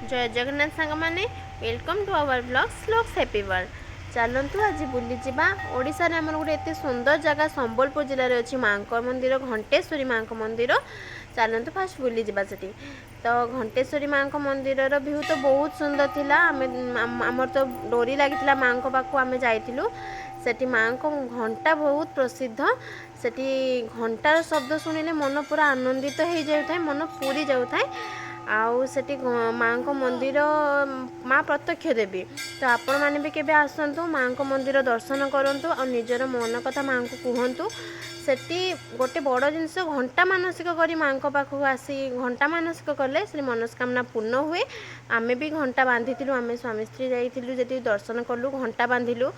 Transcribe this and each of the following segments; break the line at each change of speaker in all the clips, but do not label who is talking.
जय जगन्नाथ सांग माने welcome to our blogs folks happy world. चलतु आज बुली जावा ओडिशा रे हमर गोटे एते सुंदर जगह संबलपुर जिले में अच्छी माँ मंदिर घंटेश्वरी माँ मंदिर। चलतु फास्ट बुली जावा सेठी। तो घंटेश्वरी माँ मंदिर व्यू तो बहुत सुंदर थिला। आमर तो डोरी लगी माँ पाखु आम जाइलु। सेठी माँ को घंटा बहुत प्रसिद्ध। सेठी घंटार शब्द शुणिले मन पूरा आनंदित हो जाए, मन पूरी जाए। आउ सेठी माँ को मंदिर माँ प्रत्यक्ष देवी। तो आपण मैंने भी केबे आसतु माँ को मंदिर दर्शन करूँ और निजर मन कथा माँ को कहतु। सेठी गोटे बड़ जिनस घंटा मानसिक करी माँ को पाखक आसी घंटा मानसिक कले से मनस्कामना पूर्ण हुए। आमे भी घंटा बांधिलु, आमे स्वामी स्त्री जाइलु जेटी दर्शन कलु घंटा बांधिलु।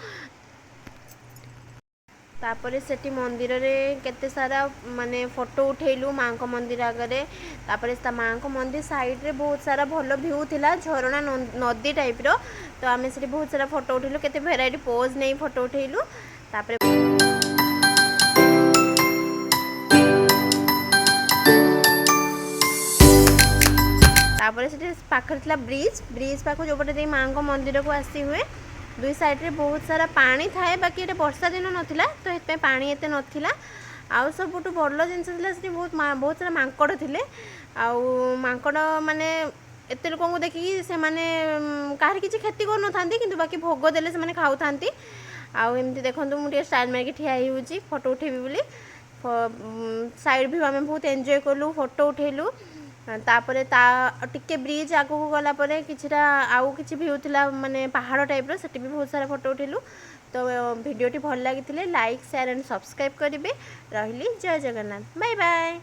तापर सेठी मंदिर रे केते सारा माने फोटो उठेलु माँ को मंदिर आगे। तापर माँ को मंदिर साइड रे बहुत सारा भल व्यू थिला, झरना नदी टाइप रो। तो आमे सेठी बहुत सारा फोटो उठेलु, केते भेराइटी पोज नहीं फोटो उठेलु। तापर तापर सेठी पाखर थिला ब्रिज, ब्रिज पाखो जो पटे दे माँ को मंदिर को आसी हुए। दुई साइड रे बहुत सारा पानी थाए, बाकी ये वर्षा दिन नाला तो ये पानी एत नाला। आउ सब बड़ जिनस बहुत सारा मांकड़ थे। आउ मांकड़ माने एत लोक देखिकी से माने कहार किसी क्षति कर ना, बाकी भोग देले से खाऊ था। आउ एमती देखो मुझे स्टाइल मारिक ठिया होची फोटो उठेबी बोली। साइड भी आम बहुत एंजॉय कलु, फोटो उठेलु। तापरे टिके ब्रिज आगू गला परे किछिटा आउ किछि व्यू थिला माने पहाड़ टाइप रो, सेठी भी बहुत सारा फोटो उठेलु। तो वीडियोटी भल लागिथिले लाइक शेयर एंड सब्सक्राइब करिवे। रहिली जय जगन्नाथ, बाय बाय।